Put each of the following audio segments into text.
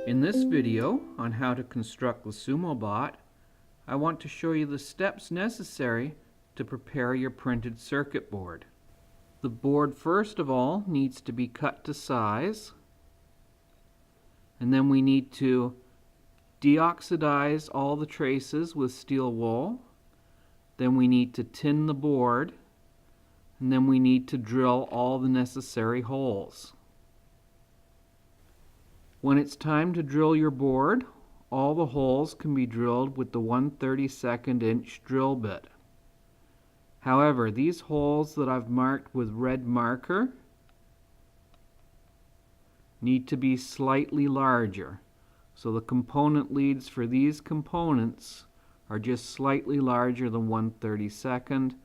In this video on how to construct the SumoBot, I want to show you the steps necessary to prepare your printed circuit board. The board first of all needs to be cut to size, and then we need to deoxidize all the traces with steel wool. Then we need to tin the board, and then we need to drill all the necessary holes. When it's time to drill your board, all the holes can be drilled with the 1/32 inch drill bit. However, these holes that I've marked with red marker need to be slightly larger. So the component leads for these components are just slightly larger than 1/32.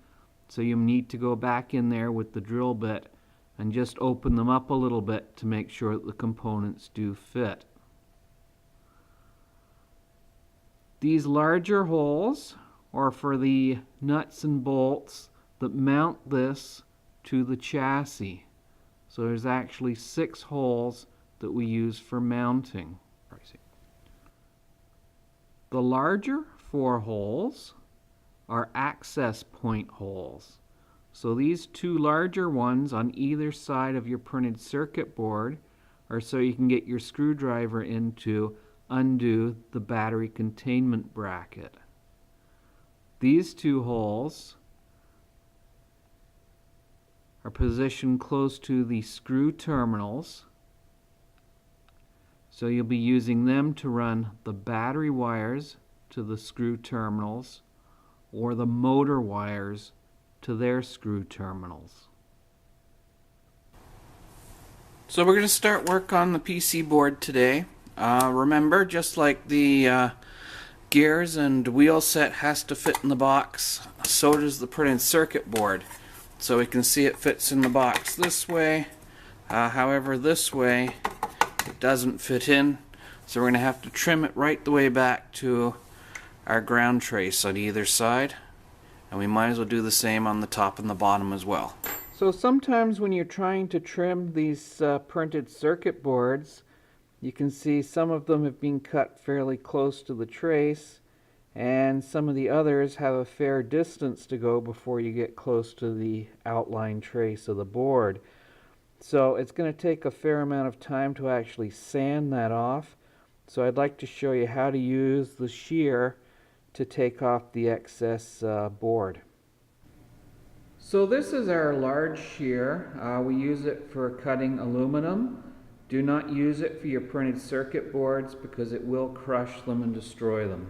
So you need to go back in there with the drill bit and just open them up a little bit to make sure that the components do fit. These larger holes are for the nuts and bolts that mount this to the chassis. So there's actually 6 holes that we use for mounting. The larger 4 holes are access point holes. So these 2 larger ones on either side of your printed circuit board are so you can get your screwdriver in to undo the battery containment bracket. These 2 holes are positioned close to the screw terminals, so you'll be using them to run the battery wires to the screw terminals or the motor wires to their screw terminals. So we're going to start work on the PC board today. Remember, just like the gears and wheel set has to fit in the box, so does the printed circuit board. So we can see it fits in the box this way. However, this way it doesn't fit in, so we're going to have to trim it right the way back to our ground trace on either side. And we might as well do the same on the top and the bottom as well. So sometimes when you're trying to trim these printed circuit boards, you can see some of them have been cut fairly close to the trace, and some of the others have a fair distance to go before you get close to the outline trace of the board. So it's going to take a fair amount of time to actually sand that off. So I'd like to show you how to use the shear to take off the excess board. So this is our large shear. We use it for cutting aluminum. Do not use it for your printed circuit boards because it will crush them and destroy them.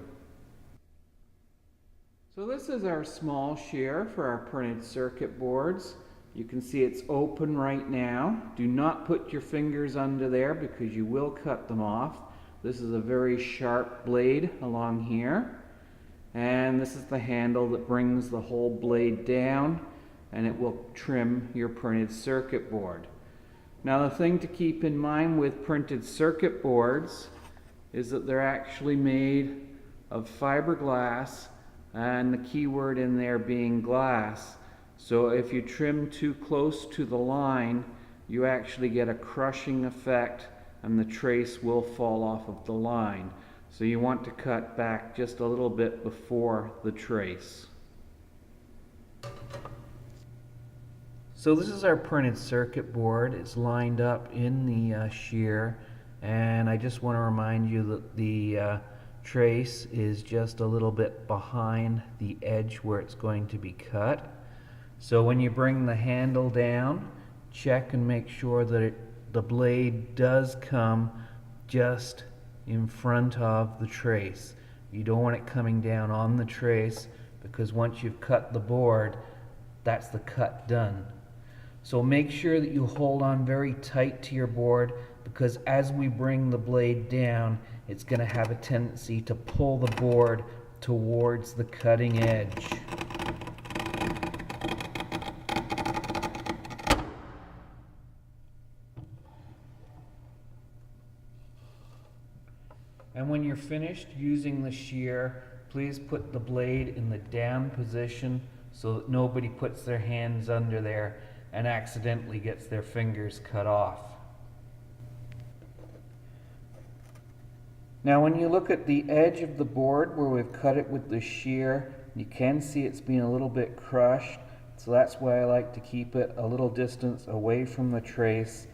So this is our small shear for our printed circuit boards. You can see it's open right now. Do not put your fingers under there because you will cut them off. This is a very sharp blade along here. And this is the handle that brings the whole blade down, and it will trim your printed circuit board. Now the thing to keep in mind with printed circuit boards is that they're actually made of fiberglass, and the key word in there being glass. So if you trim too close to the line, you actually get a crushing effect and the trace will fall off of the line. So you want to cut back just a little bit before the trace. So this is our printed circuit board. It's lined up in the shear, and I just want to remind you that the trace is just a little bit behind the edge where it's going to be cut. So when you bring the handle down, check and make sure that the blade does come just in front of the trace. You don't want it coming down on the trace, because once you've cut the board, that's the cut done. So make sure that you hold on very tight to your board, because as we bring the blade down, it's going to have a tendency to pull the board towards the cutting edge. And when you're finished using the shear, please put the blade in the down position so that nobody puts their hands under there and accidentally gets their fingers cut off. Now when you look at the edge of the board where we've cut it with the shear, you can see it's been a little bit crushed. So that's why I like to keep it a little distance away from the trace.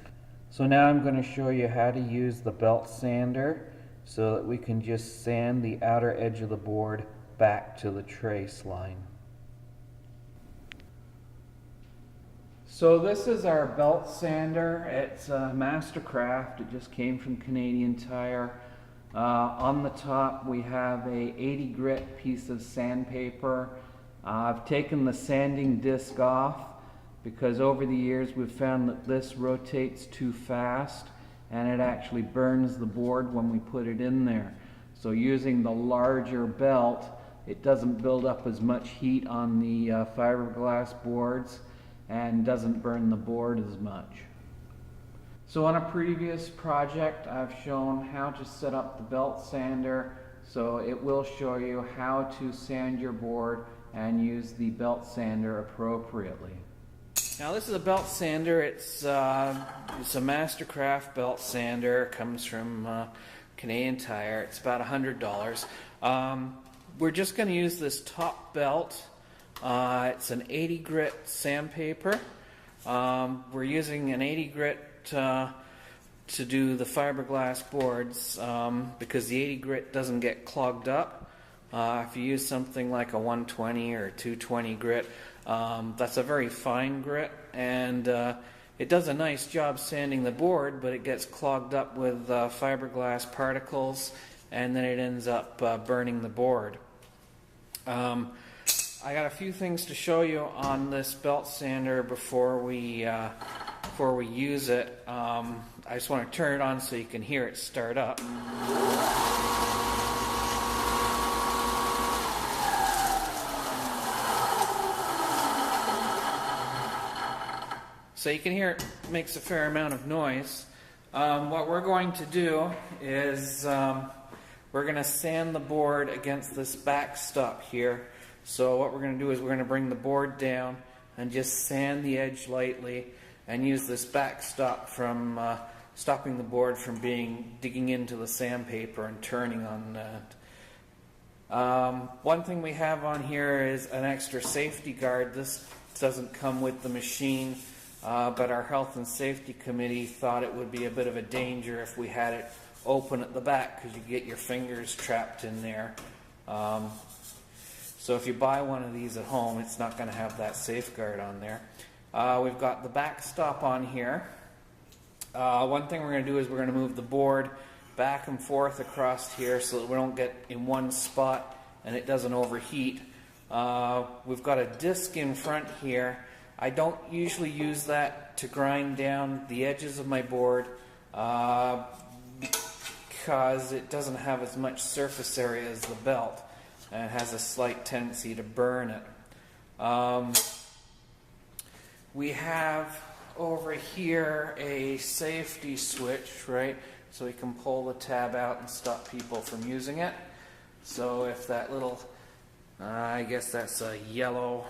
So now I'm going to show you how to use the belt sander so that we can just sand the outer edge of the board back to the trace line. So this is our belt sander. It's a Mastercraft. It just came from Canadian Tire. On the top we have a 80 grit piece of sandpaper. I've taken the sanding disc off because over the years we've found that this rotates too fast and it actually burns the board when we put it in there. So using the larger belt, it doesn't build up as much heat on the fiberglass boards and doesn't burn the board as much. So on a previous project I've shown how to set up the belt sander, so it will show you how to sand your board and use the belt sander appropriately. Now this is a belt sander. It's a Mastercraft belt sander. It comes from Canadian Tire. It's about $100. We're just going to use this top belt. It's an 80 grit sandpaper. We're using an 80 grit to do the fiberglass boards because the 80 grit doesn't get clogged up. If you use something like a 120 or 220 grit, that's a very fine grit, and it does a nice job sanding the board, but it gets clogged up with fiberglass particles, and then it ends up burning the board. I got a few things to show you on this belt sander before we use it. I just want to turn it on so you can hear it start up. So you can hear it makes a fair amount of noise. What we're going to do is we're going to sand the board against this backstop here. So what we're going to do is we're going to bring the board down and just sand the edge lightly and use this backstop from stopping the board from digging into the sandpaper and turning on that. One thing we have on here is an extra safety guard. This doesn't come with the machine, but our health and safety committee thought it would be a bit of a danger if we had it open at the back because you get your fingers trapped in there. So if you buy one of these at home, it's not going to have that safeguard on there. We've got the backstop on here. One thing we're going to do is we're going to move the board back and forth across here so that we don't get in one spot and it doesn't overheat. We've got a disc in front here. I don't usually use that to grind down the edges of my board because it doesn't have as much surface area as the belt and it has a slight tendency to burn it. We have over here a safety switch, right? So we can pull the tab out and stop people from using it. So if that little, I guess that's a yellow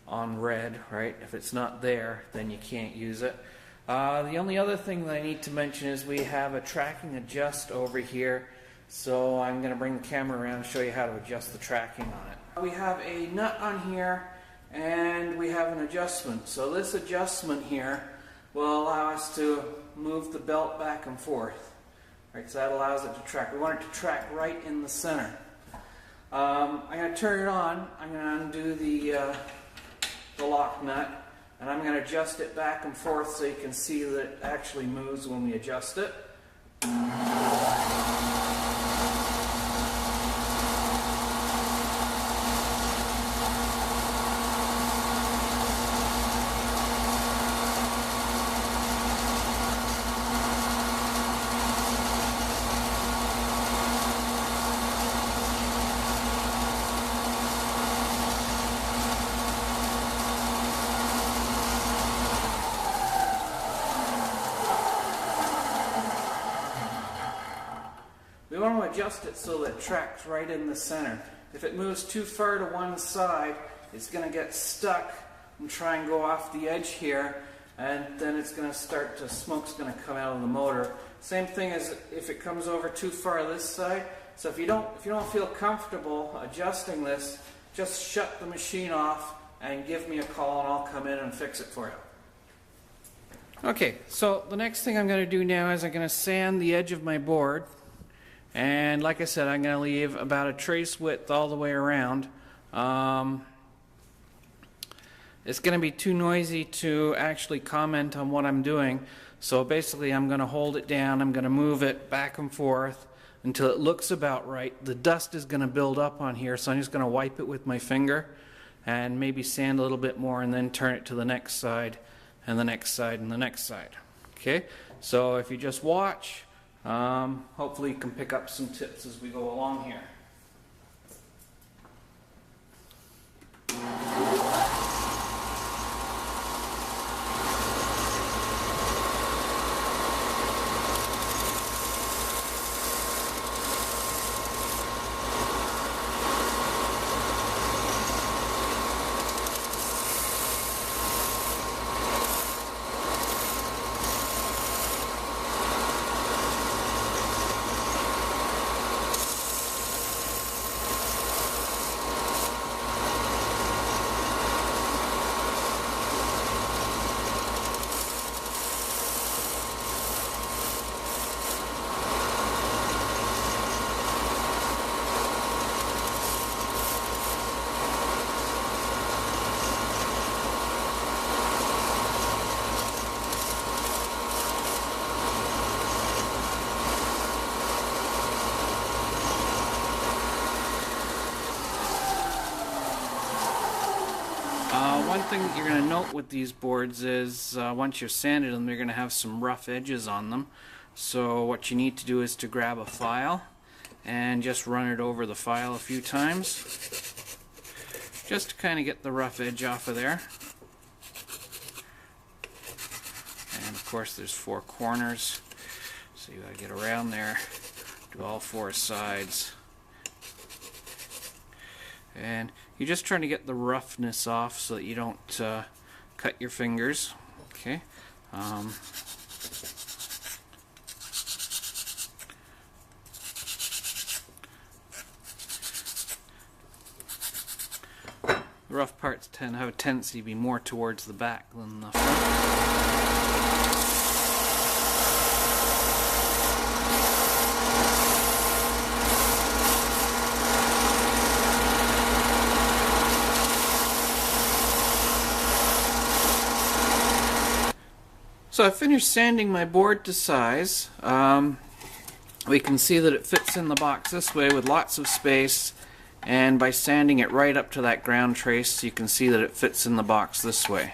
on red, right? If it's not there, then you can't use it. The only other thing that I need to mention is we have a tracking adjust over here. So I'm going to bring the camera around and show you how to adjust the tracking on it. We have a nut on here and we have an adjustment. So this adjustment here will allow us to move the belt back and forth. Right, so that allows it to track. We want it to track right in the center. I'm going to turn it on. I'm going to undo the lock nut and I'm going to adjust it back and forth so you can see that it actually moves when we adjust it. We want to adjust it so that it tracks right in the center. If it moves too far to one side, it's going to get stuck and try and go off the edge here, and then it's going to start to, smoke's going to come out of the motor. Same thing as if it comes over too far this side. So if you don't feel comfortable adjusting this, just shut the machine off and give me a call and I'll come in and fix it for you. Okay, so the next thing I'm going to do now is I'm going to sand the edge of my board. And like I said, I'm going to leave about a trace width all the way around. It's going to be too noisy to actually comment on what I'm doing. So basically I'm going to hold it down, I'm going to move it back and forth until it looks about right. The dust is going to build up on here, so I'm just going to wipe it with my finger and maybe sand a little bit more and then turn it to the next side and the next side and the next side. Okay, so if you just watch, hopefully you can pick up some tips as we go along here. One thing that you're going to note with these boards is once you've sanded them, you're going to have some rough edges on them. So what you need to do is to grab a file and just run it over the file a few times, just to kind of get the rough edge off of there. And of course there's 4 corners, so you got to get around there, do all 4 sides. And you're just trying to get the roughness off so that you don't cut your fingers. Okay. The rough parts tend to have a tendency to be more towards the back than the front. So I finished sanding my board to size. We can see that it fits in the box this way with lots of space, and by sanding it right up to that ground trace you can see that it fits in the box this way.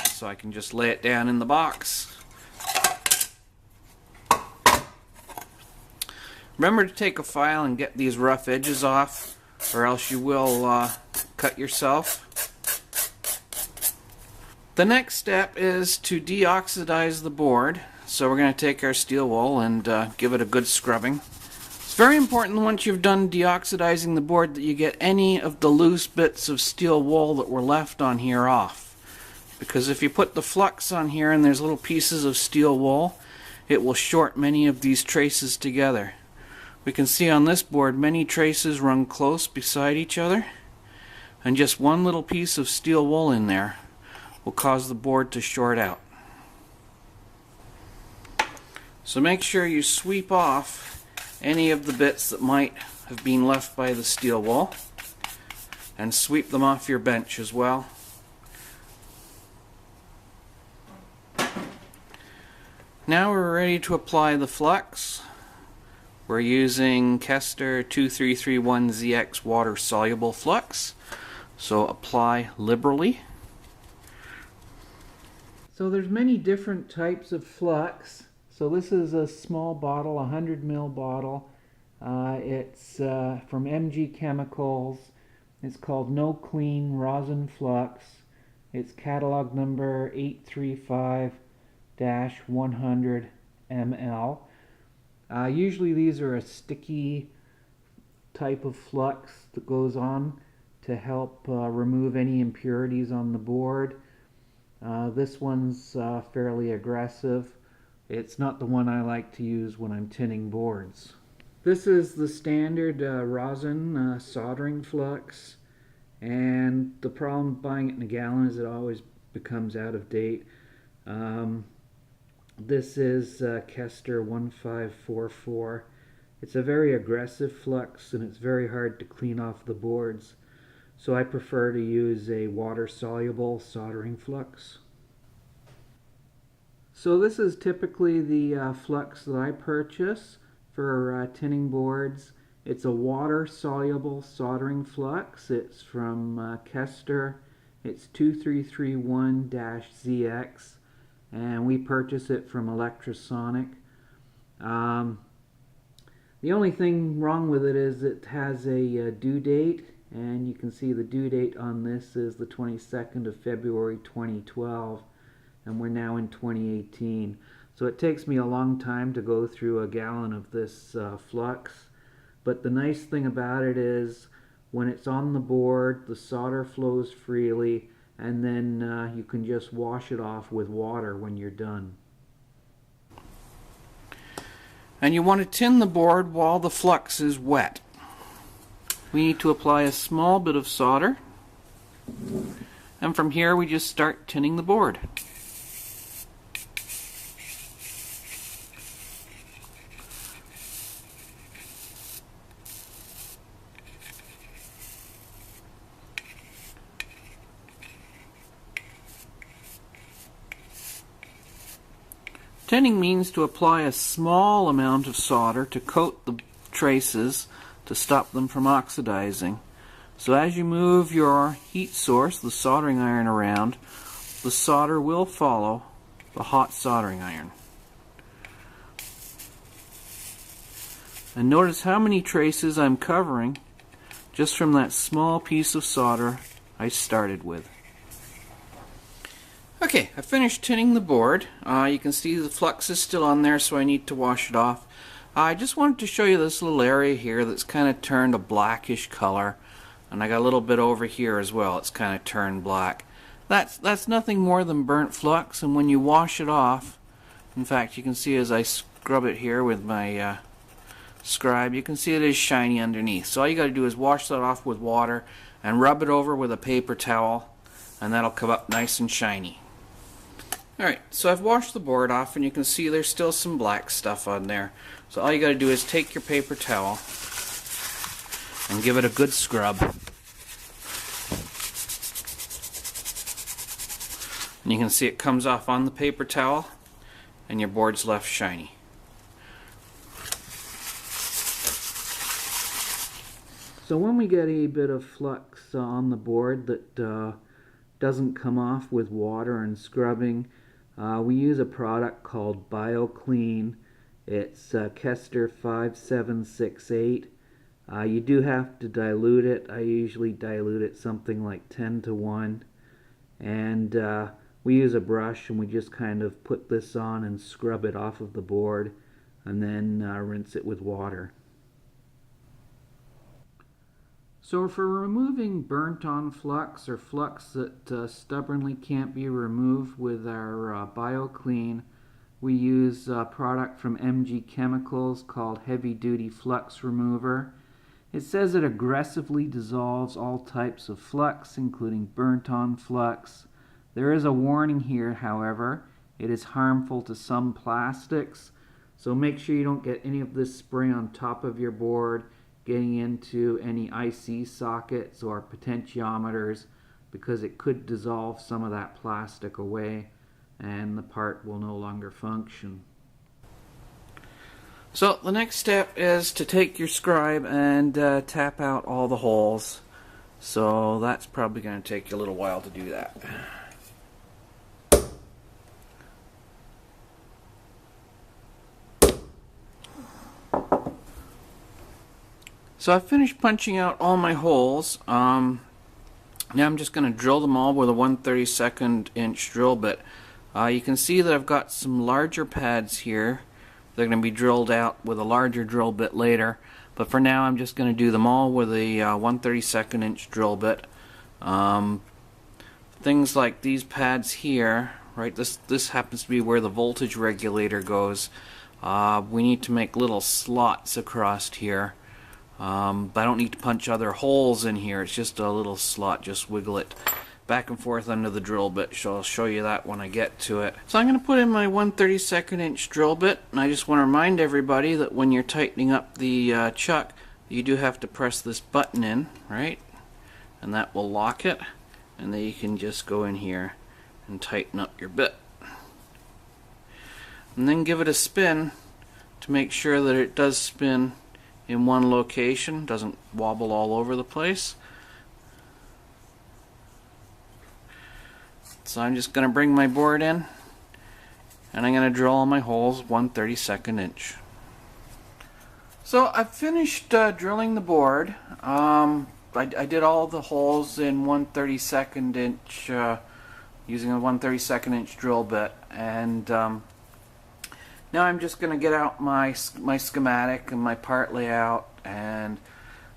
So I can just lay it down in the box. Remember to take a file and get these rough edges off, or else you will cut yourself. The next step is to deoxidize the board. So we're going to take our steel wool and give it a good scrubbing. It's very important once you've done deoxidizing the board that you get any of the loose bits of steel wool that were left on here off. Because if you put the flux on here and there's little pieces of steel wool, it will short many of these traces together. We can see on this board many traces run close beside each other, and just one little piece of steel wool in there will cause the board to short out. So make sure you sweep off any of the bits that might have been left by the steel wool, and sweep them off your bench as well. Now we're ready to apply the flux. We're using Kester 2331ZX water soluble flux, so apply liberally. So there's many different types of flux. So this is a small bottle, 100 ml bottle. It's from MG Chemicals. It's called No Clean Rosin Flux. It's catalog number 835-100 ml. Usually these are a sticky type of flux that goes on to help remove any impurities on the board. This one's fairly aggressive. It's not the one I like to use when I'm tinning boards. This is the standard Rosin soldering flux, and the problem buying it in a gallon is it always becomes out of date. This is Kester 1544. It's a very aggressive flux and it's very hard to clean off the boards, so I prefer to use a water-soluble soldering flux. So this is typically the flux that I purchase for tinning boards. It's a water-soluble soldering flux. It's from Kester. It's 2331-ZX, and we purchase it from Electrosonic. The only thing wrong with it is it has a due date, and you can see the due date on this is the 22nd of February 2012, and we're now in 2018. So it takes me a long time to go through a gallon of this flux, but the nice thing about it is when it's on the board, the solder flows freely, and then you can just wash it off with water when you're done. And you want to tin the board while the flux is wet. We need to apply a small bit of solder, and from here we just start tinning the board. Tinning means to apply a small amount of solder to coat the traces to stop them from oxidizing. So as you move your heat source, the soldering iron, around, the solder will follow the hot soldering iron. And notice how many traces I'm covering just from that small piece of solder I started with. Okay, I finished tinning the board. You can see the flux is still on there, so I need to wash it off. I just wanted to show you this little area here that's kind of turned a blackish color, and I got a little bit over here as well. It's kind of turned black. That's nothing more than burnt flux, and when you wash it off, in fact, you can see as I scrub it here with my scribe, you can see it is shiny underneath. So all you got to do is wash that off with water and rub it over with a paper towel, and that'll come up nice and shiny. Alright, so I've washed the board off, and you can see there's still some black stuff on there. So all you got to do is take your paper towel and give it a good scrub. And you can see it comes off on the paper towel, and your board's left shiny. So when we get a bit of flux on the board that doesn't come off with water and scrubbing, we use a product called BioClean. It's Kester 5768. You do have to dilute it. I usually dilute it something like 10:1. And we use a brush, and we just kind of put this on and scrub it off of the board, and then rinse it with water. So for removing burnt-on flux or flux that stubbornly can't be removed with our BioClean, we use a product from MG Chemicals called Heavy Duty Flux Remover. It says it aggressively dissolves all types of flux, including burnt-on flux. There is a warning here, however. It is harmful to some plastics, so make sure you don't get any of this spray on top of your board, getting into any IC sockets or potentiometers, because it could dissolve some of that plastic away and the part will no longer function. So the next step is to take your scribe and tap out all the holes. So that's probably going to take you a little while to do that. So I've finished punching out all my holes. Now I'm just going to drill them all with a 1/32 inch drill bit. You can see that I've got some larger pads here. They're going to be drilled out with a larger drill bit later, but for now I'm just going to do them all with a 1/32 inch drill bit. The things like these pads here, right? This happens to be where the voltage regulator goes. We need to make little slots across here. But I don't need to punch other holes in here. It's just a little slot. Just wiggle it back and forth under the drill bit. So I'll show you that when I get to it. So I'm going to put in my 1/32 inch drill bit, and I just want to remind everybody that when you're tightening up the chuck, you do have to press this button in, right? And that will lock it, and then you can just go in here and tighten up your bit. And then give it a spin to make sure that it does spin in one location, doesn't wobble all over the place. So I'm just going to bring my board in, and I'm going to drill all my holes 1/32 inch. So I've finished drilling the board. I did all the holes in 1/32 inch using a 1/32 inch drill bit, and now I'm just going to get out my schematic and my part layout and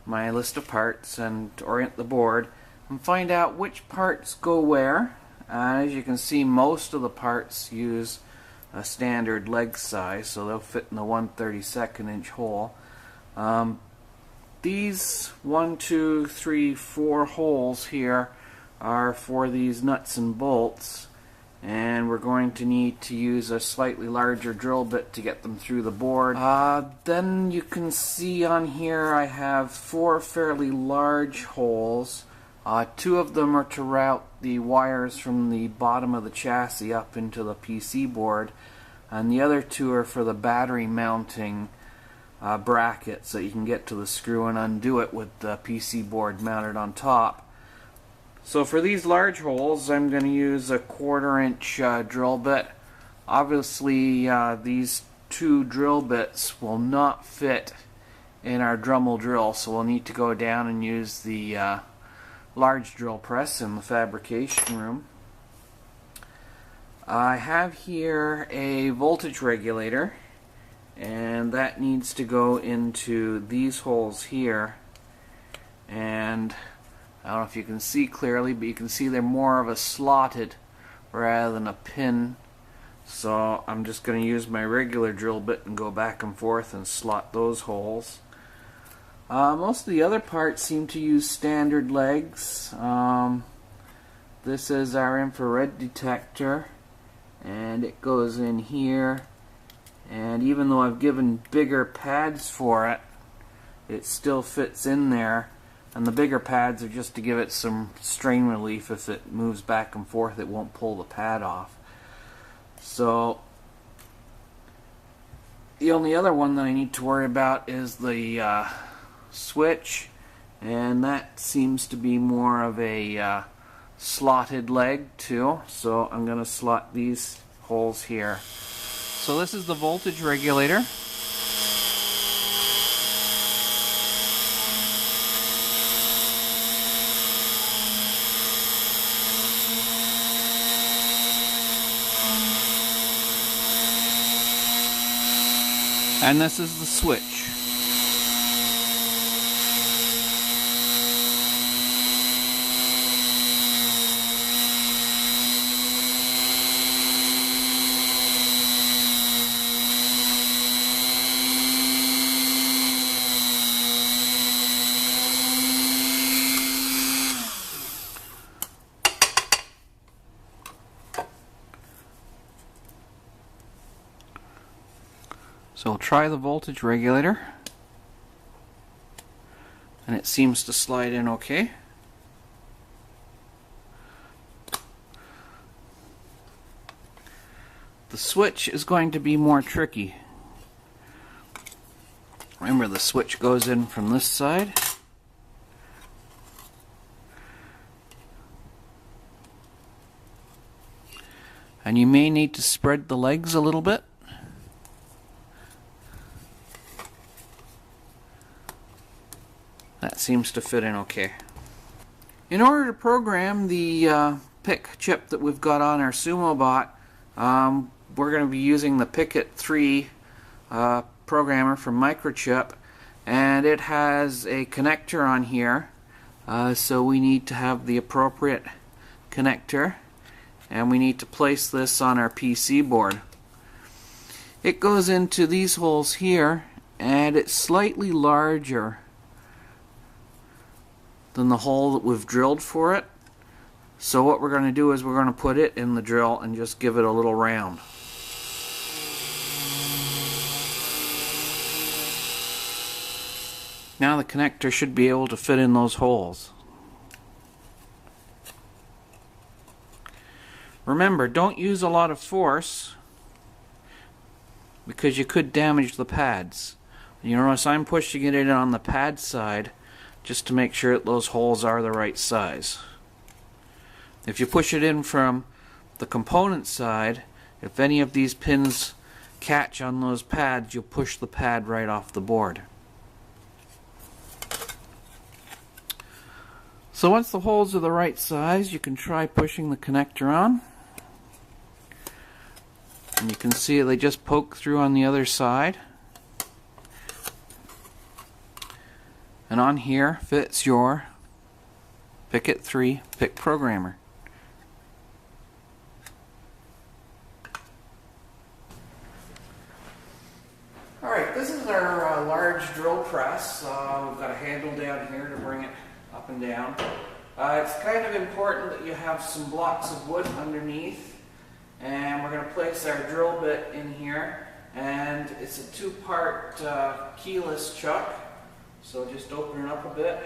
my list of parts and orient the board and find out which parts go where. As you can see, most of the parts use a standard leg size, so they'll fit in the 1/32 inch hole. These 1, 2, 3, 4 holes here are for these nuts and bolts, and we're going to need to use a slightly larger drill bit to get them through the board. Then you can see on here I have 4 fairly large holes. 2 of them are to route the wires from the bottom of the chassis up into the PC board, and the other 2 are for the battery mounting bracket, so you can get to the screw and undo it with the PC board mounted on top. So for these large holes, I'm going to use a 1/4 inch drill bit. Obviously these 2 drill bits will not fit in our Dremel drill, so we'll need to go down and use the large drill press in the fabrication room. I have here a voltage regulator, and that needs to go into these holes here, and I don't know if you can see clearly, but you can see they're more of a slotted rather than a pin, so I'm just going to use my regular drill bit and go back and forth and slot those holes. Most of the other parts seem to use standard legs. This is our infrared detector, and it goes in here, and even though I've given bigger pads for it, it still fits in there, and the bigger pads are just to give it some strain relief. If it moves back and forth, it won't pull the pad off. So the only other one that I need to worry about is the switch, and that seems to be more of a slotted leg too, so I'm going to slot these holes here. So this is the voltage regulator. And this is the switch. So we'll try the voltage regulator, and it seems to slide in okay. The switch is going to be more tricky. Remember, the switch goes in from this side. And you may need to spread the legs a little bit. That seems to fit in okay. In order to program the PIC chip that we've got on our SumoBot, we're going to be using the Picket 3 programmer from Microchip, and it has a connector on here, so we need to have the appropriate connector, and we need to place this on our PC board. It goes into these holes here, and it's slightly larger than the hole that we've drilled for it. So what we're going to do is we're going to put it in the drill and just give it a little round. Now the connector should be able to fit in those holes. Remember, don't use a lot of force because you could damage the pads. You notice I'm pushing it in on the pad side just to make sure that those holes are the right size. If you push it in from the component side, if any of these pins catch on those pads, you'll push the pad right off the board. So once the holes are the right size, you can try pushing the connector on. And you can see they just poke through on the other side. And on here fits your Picket 3 PIC programmer. Alright, this is our large drill press. We've got a handle down here to bring it up and down. It's kind of important that you have some blocks of wood underneath. And we're going to place our drill bit in here, and it's a two-part keyless chuck, so just open it up a bit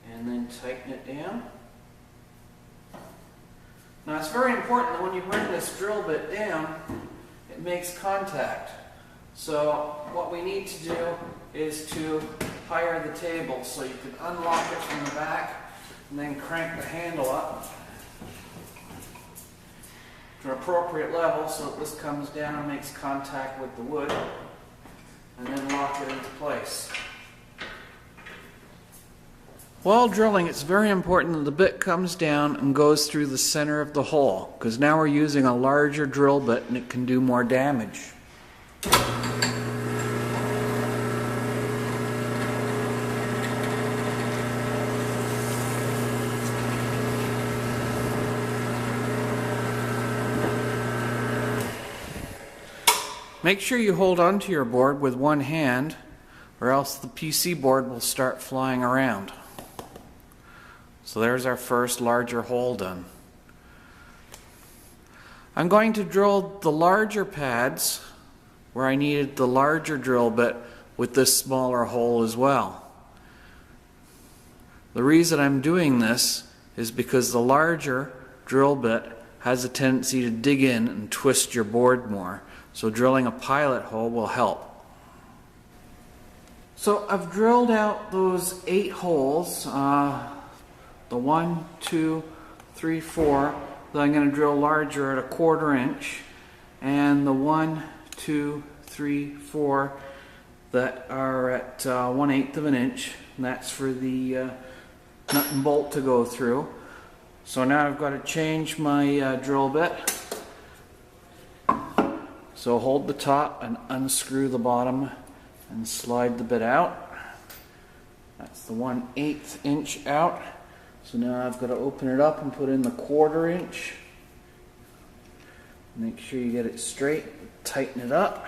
and then tighten it down. Now it's very important that when you bring this drill bit down, it makes contact. So what we need to do is to hire the table, so you can unlock it from the back and then crank the handle up to an appropriate level so that this comes down and makes contact with the wood, and then lock it into place. While drilling, it's very important that the bit comes down and goes through the center of the hole, because now we're using a larger drill bit and it can do more damage. Make sure you hold onto your board with one hand, or else the PC board will start flying around. So there's our first larger hole done. I'm going to drill the larger pads where I needed the larger drill bit with this smaller hole as well. The reason I'm doing this is because the larger drill bit has a tendency to dig in and twist your board more. So drilling a pilot hole will help. So I've drilled out those 8 holes, the 1, 2, 3, 4, that I'm going to drill larger at 1/4 inch, and the 1, 2, 3, 4 that are at 1/8 of an inch, and that's for the nut and bolt to go through. So now I've got to change my drill bit. So hold the top and unscrew the bottom and slide the bit out. That's the 1/8 inch out. So now I've got to open it up and put in the 1/4 inch. Make sure you get it straight, tighten it up.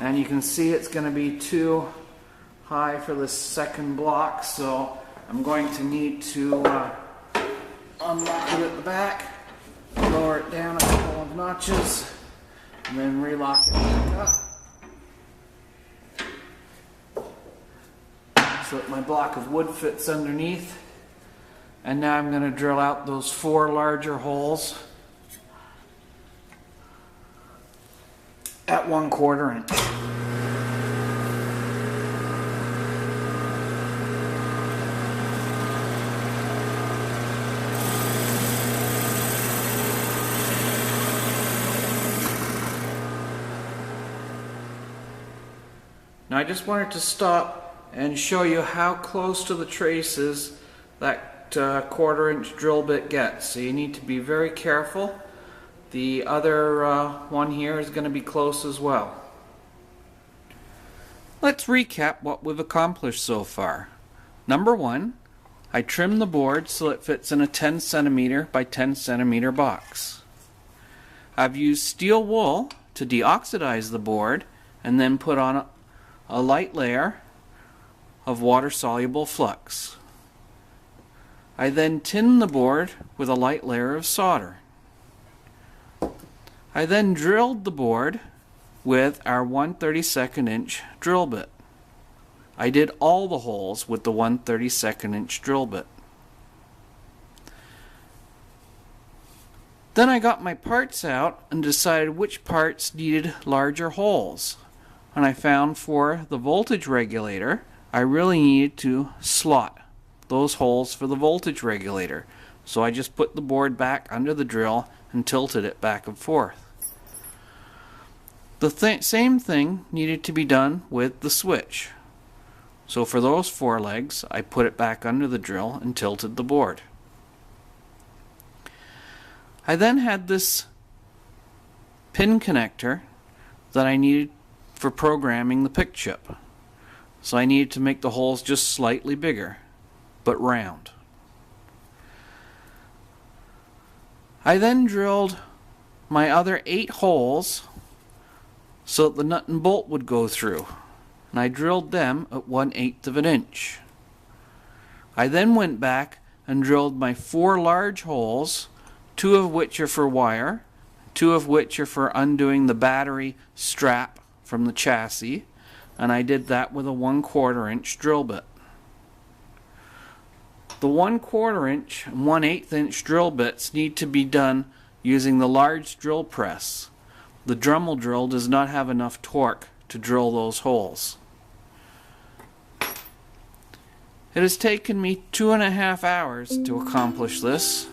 And you can see it's going to be too high for this second block, so I'm going to need to unlock it at the back, lower it down a couple of notches, and then relock it back up so that my block of wood fits underneath. And now I'm going to drill out those 4 larger holes at 1/4 inch. Now I just wanted to stop and show you how close to the traces that 1/4 inch drill bit gets. So you need to be very careful. The other one here is going to be close as well. Let's recap what we've accomplished so far. Number 1, I trimmed the board so it fits in a 10 centimeter by 10 centimeter box. I've used steel wool to deoxidize the board and then put on a light layer of water-soluble flux. I then tinned the board with a light layer of solder. I then drilled the board with our 1/32 inch drill bit. I did all the holes with the 1/32 inch drill bit. Then I got my parts out and decided which parts needed larger holes. And I found for the voltage regulator, I really needed to slot those holes for the voltage regulator. So I just put the board back under the drill and tilted it back and forth. The same thing needed to be done with the switch. So for those 4 legs, I put it back under the drill and tilted the board. I then had this pin connector that I needed for programming the PIC chip. So I needed to make the holes just slightly bigger, but round. I then drilled my other 8 holes so that the nut and bolt would go through, and I drilled them at 1/8 of an inch. I then went back and drilled my 4 large holes, 2 of which are for wire, 2 of which are for undoing the battery strap from the chassis, and I did that with a 1/4 inch drill bit. The 1/4 inch and 1/8 inch drill bits need to be done using the large drill press. The Dremel drill does not have enough torque to drill those holes. It has taken me 2.5 hours to accomplish this.